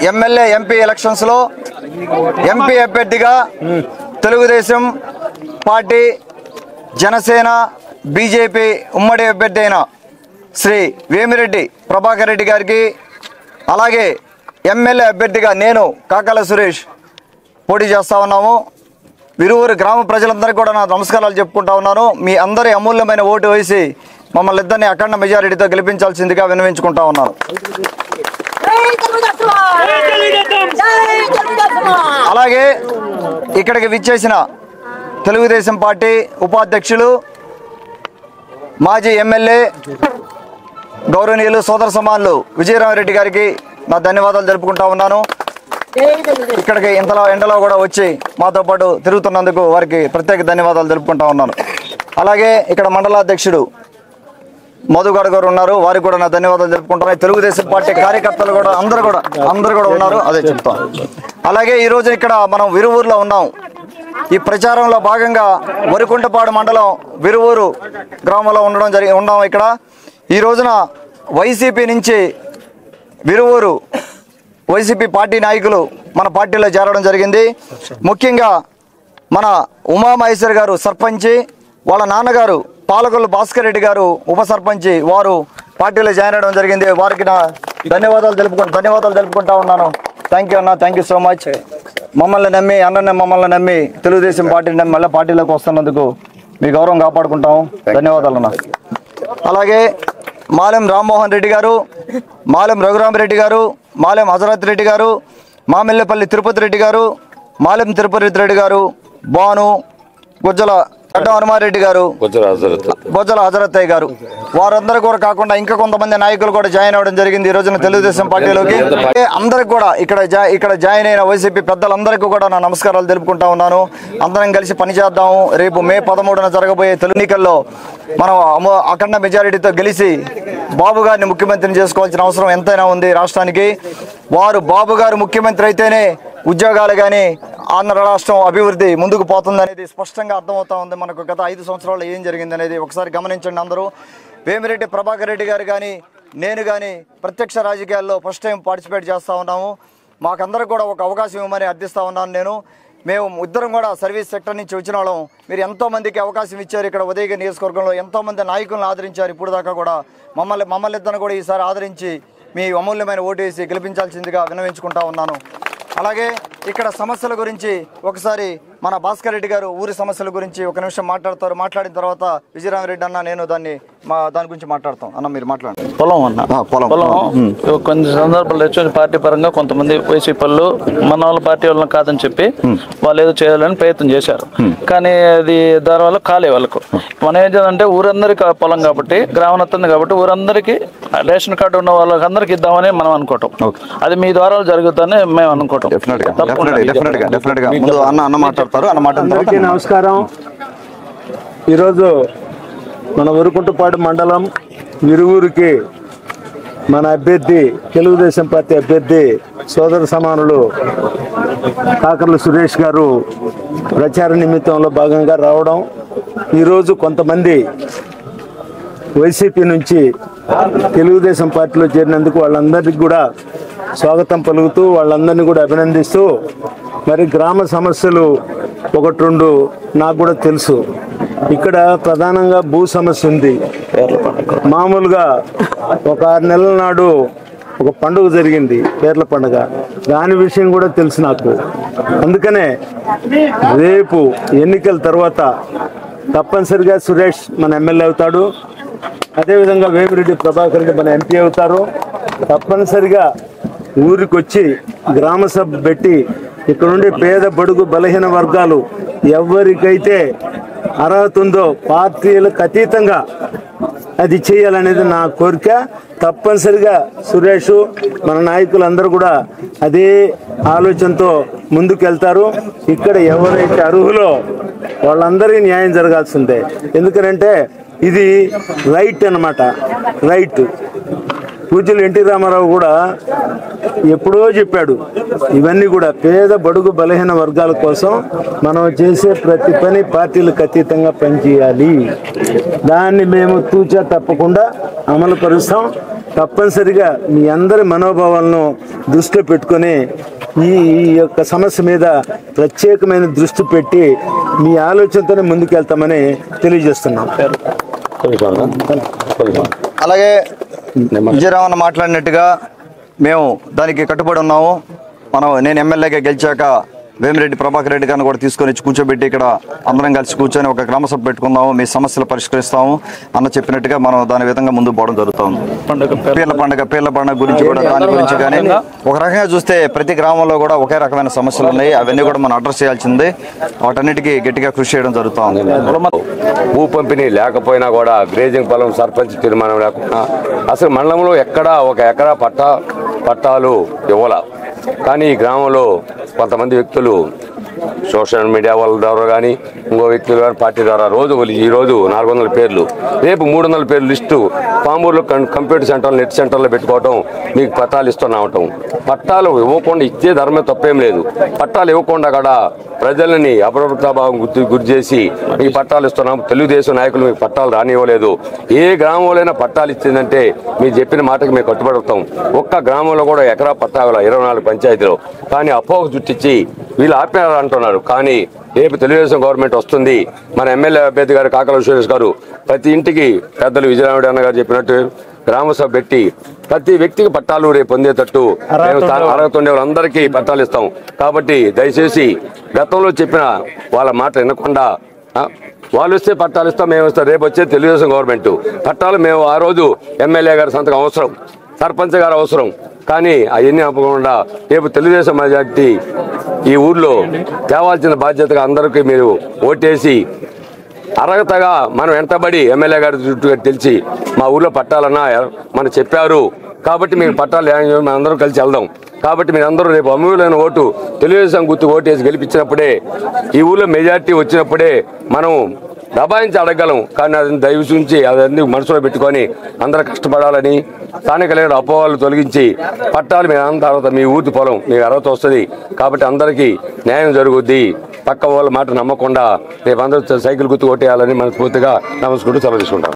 MLA MP elections లో MP అభ్యర్థిగా Telugu Desam party Janasena BJP ఉమ్మడి అభ్యర్థి అయిన శ్రీ వేమిరెడ్డి ప్రభాకర్ రెడ్డి గారికి అలాగే ఎమ్మెల్యే అభ్యర్థిగా నేను కాకాల సురేష్ పోటీ చేస్తా ఉన్నాము. విరువురు గ్రామ ప్రజలందరికీ కూడా నా నమస్కారాలు చెప్పుకుంటా ఉన్నాను. మీ అందరి అమూల్యమైన ఓటు వేసి మమ్మల్ని ఇద్దరిని అఖండ మెజారిటీతో గెలిపించాల్సిందిగా విన్నవించుకుంటా ఉన్నాను. అలాగే ఇక్కడికి విచ్చేసిన తెలుగుదేశం పార్టీ ఉపాధ్యక్షులు మాజీ ఎమ్మెల్యే గౌరవనీయులు సోదర సమానులు విజయరామరెడ్డి గారికి నా ధన్యవాదాలు తెలుపుకుంటా ఉన్నాను. ఇక్కడికి ఇంతలో ఎండలో కూడా వచ్చి మాతో పాటు తిరుగుతున్నందుకు వారికి ప్రత్యేక ధన్యవాదాలు తెలుపుకుంటా ఉన్నాను. అలాగే ఇక్కడ మండలాధ్యక్షుడు మధుగౌడ్ గారు ఉన్నారు, వారికి కూడా నా ధన్యవాదాలు తెలుపుకుంటున్నాను. తెలుగుదేశం పార్టీ కార్యకర్తలు కూడా అందరూ కూడా ఉన్నారు, అదే చెప్తాం. అలాగే ఈరోజు ఇక్కడ మనం విరువూరులో ఉన్నాం. ఈ ప్రచారంలో భాగంగా వరికుంటపాడు మండలం విరువూరు గ్రామంలో ఉన్నాం. ఇక్కడ ఈ రోజున వైసీపీ నుంచి విరువూరు వైసీపీ పార్టీ నాయకులు మన పార్టీలో చేరడం జరిగింది. ముఖ్యంగా మన ఉమామహేశ్వర్ గారు సర్పంచి, వాళ్ళ నాన్నగారు పాలకొల్లు భాస్కర్ రెడ్డి గారు ఉప సర్పంచి, వారు పార్టీలో జాయిన్ అవ్వడం జరిగింది. వారికి నా ధన్యవాదాలు తెలుపుకుంటా ఉన్నాను. థ్యాంక్ యూ అన్న, థ్యాంక్ యూ సో మచ్. మమ్మల్ని నమ్మి తెలుగుదేశం పార్టీని నమ్మి మళ్ళీ పార్టీలోకి వస్తున్నందుకు మీ గౌరవం కాపాడుకుంటాము. ధన్యవాదాలు అన్న. అలాగే మాలెం రామ్మోహన్ రెడ్డి గారు, మాలెం రఘురామరెడ్డి గారు, మాలెం హజరత్ రెడ్డి గారు, మామిల్లపల్లి తిరుపతి రెడ్డి గారు, మాలెం తిరుపతి రెడ్డి గారు, బాను గుజ్జల హనుమారెడ్డి గారు, బొజ్జల హజరత్తయ్య గారు, వారందరూ కూడా కాకుండా ఇంకా కొంతమంది నాయకులు కూడా జాయిన్ అవ్వడం జరిగింది ఈ రోజున తెలుగుదేశం పార్టీలోకి. అందరికి కూడా ఇక్కడ జాయిన్ అయిన వైసీపీ పెద్దలందరికీ కూడా నా నమస్కారాలు తెలుపుకుంటా ఉన్నాను. అందరం కలిసి పనిచేద్దాము. రేపు మే 13న జరగబోయే తెలుగు ఎన్నికల్లో మనం అఖండ మెజారిటీతో గెలిచి బాబు గారిని ముఖ్యమంత్రిని చేసుకోవాల్సిన అవసరం ఎంతైనా ఉంది రాష్ట్రానికి. వారు బాబు గారు ముఖ్యమంత్రి అయితేనే ఉద్యోగాలు కానీ ఆంధ్ర రాష్ట్రం అభివృద్ధి ముందుకు పోతుందనేది స్పష్టంగా అర్థమవుతా ఉంది. మనకు గత 5 సంవత్సరాల్లో ఏం జరిగిందనేది ఒకసారి గమనించండి అందరూ. వేమిరెడ్డి ప్రభాకర్ రెడ్డి గారు కానీ నేను కానీ ప్రత్యక్ష రాజకీయాల్లో ఫస్ట్ టైం పార్టిసిపేట్ చేస్తూ ఉన్నాము. మాకందరికి కూడా ఒక అవకాశం ఇవ్వమని అర్థిస్తూ ఉన్నాను. మేము ఇద్దరం కూడా సర్వీస్ సెక్టర్ నుంచి వచ్చిన వాళ్ళం. మీరు ఎంతోమందికి అవకాశం ఇచ్చారు. ఇక్కడ ఉదయగిరి నియోజకవర్గంలో ఎంతోమంది నాయకులను ఆదరించారు. ఇప్పుడు దాకా కూడా మమ్మల్ని ఇద్దరు కూడా ఈసారి ఆదరించి మీ అమూల్యమైన ఓటు వేసి గెలిపించాల్సిందిగా విన్నవించుకుంటా ఉన్నాను. అలాగే ఇక్కడ సమస్యల గురించి ఒకసారి మన భాస్కర్ రెడ్డి గారు ఊరి సమస్యల గురించి ఒక నిమిషం మాట్లాడతారు. మాట్లాడిన తర్వాత విజయరామరెడ్డి అన్న నేను దాని గురించి మాట్లాడతాం. అన్న మీరు మాట్లాడండి. పొలం కొన్ని సందర్భాల్లో వచ్చి పార్టీ పరంగా కొంతమంది వైసీపీ వాళ్ళు మన వాళ్ళ పార్టీ వాళ్ళని కాదని చెప్పి వాళ్ళు ఏదో చేయాలని ప్రయత్నం చేశారు. కానీ అది దానివల్ల కాలే వాళ్ళకు. మనం ఏం చేయాలంటే ఊరందరికీ పొలం కాబట్టి గ్రామనత్తుంది కాబట్టి ఊరందరికీ రేషన్ కార్డు ఉన్న వాళ్ళందరికీ ఇద్దామని మనం అనుకోవటం. అది మీ ద్వారా జరుగుతుందని మేము అనుకోవటం. అందరికీ నమస్కారం. ఈరోజు మన వరికుంటపాడు మండలం విరువూరుకి మన అభ్యర్థి తెలుగుదేశం పార్టీ అభ్యర్థి సోదర సమానులు కాకర్ల సురేష్ గారు ప్రచార నిమిత్తంలో భాగంగా రావడం, ఈరోజు కొంతమంది వైసీపీ నుంచి తెలుగుదేశం పార్టీలో చేరినందుకు వాళ్ళందరికీ కూడా స్వాగతం పలుకుతూ వాళ్ళందరినీ కూడా అభినందిస్తూ, మరి గ్రామ సమస్యలు 1-2 నాకు కూడా తెలుసు. ఇక్కడ ప్రధానంగా భూ సమస్య ఉంది. మామూలుగా ఒక 6 నెలల నాడు ఒక పండుగ జరిగింది, పేర్ల పండుగ. దాని విషయం కూడా తెలుసు నాకు. అందుకనే రేపు ఎన్నికల తర్వాత తప్పనిసరిగా సురేష్ మన ఎమ్మెల్యే అవుతాడు. అదేవిధంగా వేమిరెడ్డి ప్రభాకర్ రెడ్డి మన ఎంపీ అవుతారు. తప్పనిసరిగా ఊరికి వచ్చి గ్రామ సభ పెట్టి ఇక్కడ నుండి పేద బడుగు బలహీన వర్గాలు ఎవరికైతే అర్హత ఉందో పార్టీలకు అతీతంగా అది చేయాలనేది నా కోరిక. తప్పనిసరిగా సురేష్ మన నాయకులందరూ కూడా అదే ఆలోచనతో ముందుకెళ్తారు. ఇక్కడ ఎవరైతే అర్హులో వాళ్ళందరికీ న్యాయం జరగాల్సిందే. ఎందుకంటే ఇది రైట్ అన్నమాట. రైట్ పూజ్యులు ఎన్టీ రామారావు కూడా ఎప్పుడో చెప్పాడు, ఇవన్నీ కూడా పేద బడుగు బలహీన వర్గాల కోసం మనం చేసే ప్రతి పని పార్టీలకు అతీతంగా పనిచేయాలి. దాన్ని మేము తూచా తప్పకుండా అమలు పరుస్తాం. తప్పనిసరిగా మీ అందరి మనోభావాలను దృష్టిలో పెట్టుకొని ఈ యొక్క సమస్య మీద ప్రత్యేకమైన దృష్టి పెట్టి మీ ఆలోచనతోనే ముందుకెళ్తామని తెలియజేస్తున్నాం. అలాగే విజయరామన్న మాట్లాడినట్టుగా మేము దానికి కట్టుబడి ఉన్నాము. నేను ఎమ్మెల్యేగా గెలిచాక వేమిరెడ్డి ప్రభాకర్ రెడ్డి గారిని కూడా తీసుకొని వచ్చి కూర్చోబెట్టి ఇక్కడ అందరం కలిసి కూర్చొని ఒక గ్రామ సభ పెట్టుకుందాము, మీ సమస్యలు పరిష్కరిస్తాము అన్న చెప్పినట్టుగా మనం దాని విధంగా ముందుకు పోవడం జరుగుతుంది. పీర్ల పండుగ గురించి కూడా దాని గురించి కానీ ఒక రకంగా చూస్తే ప్రతి గ్రామంలో కూడా ఒకే రకమైన సమస్యలు ఉన్నాయి. అవన్నీ కూడా మనం అడ్రస్ చేయాల్సిందే. వాటన్నిటికీ గట్టిగా కృషి చేయడం జరుగుతుంది. భూ పంపిణీ లేకపోయినా కూడా గ్రేజింగ్ పొలం సర్పంచ్ తీర్మానం లేకుండా అసలు మండలంలో ఎక్కడా ఒక ఎకరా పట్టాలు ఇవ్వాల. కానీ ఈ గ్రామంలో కొంతమంది వ్యక్తులు సోషల్ మీడియా వాళ్ళ ద్వారా కానీ ఇంకో వ్యక్తులు కానీ పార్టీ ద్వారా ఈరోజు 400 పేర్లు, రేపు 300 పేర్లు లిస్టు పామూరులో కంప్యూటర్ సెంటర్లు నెట్ సెంటర్లో పెట్టుకోవటం, మీకు పట్టాలు ఇస్తున్నావటం. పట్టాలు ఇవ్వకుండా ఇచ్చే ధర్మే తప్పేం లేదు. పట్టాలు ఇవ్వకుండా కూడా ప్రజలని అప్రభావం గురి చేసి మీకు పట్టాలు ఇస్తున్నాం, తెలుగుదేశం నాయకులు మీకు పట్టాలు రానివ్వలేదు. ఏ గ్రామంలో పట్టాలు ఇచ్చిందంటే మీరు చెప్పిన మాటకి మేము కట్టుబడతాం. ఒక్క గ్రామంలో కూడా ఎకరా పట్టాల 24 పంచాయతీలో. కానీ అపోహ చుట్టించి వీళ్ళు ఆపేయాలి అంటున్నారు. కానీ రేపు తెలుగుదేశం గవర్నమెంట్ వస్తుంది. మన ఎమ్మెల్యే అభ్యర్థి గారు కాకల సురేష్ గారు ప్రతి ఇంటికి పెద్దలు విజయరామరెడ్డి అన్న గారు చెప్పినట్టు గ్రామ సభ పెట్టి ప్రతి వ్యక్తికి పట్టాలు రేపు పొందేటట్టు మేము అర్హత ఉండే వాళ్ళందరికీ పట్టాలు ఇస్తాం. కాబట్టి దయచేసి గతంలో చెప్పిన వాళ్ళ మాట వినకుండా వాళ్ళు వస్తే పట్టాలు ఇస్తాం, మేము ఇస్తాం. రేపు వచ్చే తెలుగుదేశం గవర్నమెంట్ పట్టాలు మేము ఆ రోజు ఎమ్మెల్యే గారి సంతకం అవసరం, సర్పంచ్ గారు అవసరం. కానీ అవన్నీ ఆపకుండా రేపు తెలుగుదేశం మెజార్టీ ఈ ఊర్లో తేవాల్సిన బాధ్యతగా అందరికీ మీరు ఓటేసి అర్హతగా మనం వెంటబడి ఎమ్మెల్యే గారి చుట్టూ తెలిసి మా ఊర్లో పట్టాలన్నా మనం చెప్పారు కాబట్టి మీకు పట్టాలు మనం అందరం కలిసి వెళ్దాం. కాబట్టి మీరందరూ రేపు అమూల్యమైన ఓటు తెలుగుదేశం గుర్తు ఓటేసి గెలిపించినప్పుడే ఈ ఊర్లో మెజార్టీ వచ్చినప్పుడే మనం దబాయించి అడగలం. కానీ అది దయవుంచి అదన్నీ మనసులో పెట్టుకొని అందరూ కష్టపడాలని స్థానికమైన అపోహలు తొలగించి పట్టాలు మీ తర్వాత మీ ఊరి పొలం మీకు అర్హత వస్తుంది. కాబట్టి అందరికీ న్యాయం జరుగుద్ది. పక్క వాళ్ళ మాట నమ్మకుండా రేపు అందరూ సైకిల్ గుర్తు కొట్టేయాలని మనస్ఫూర్తిగా నమస్కృతి సెలవు తీసుకుంటాం.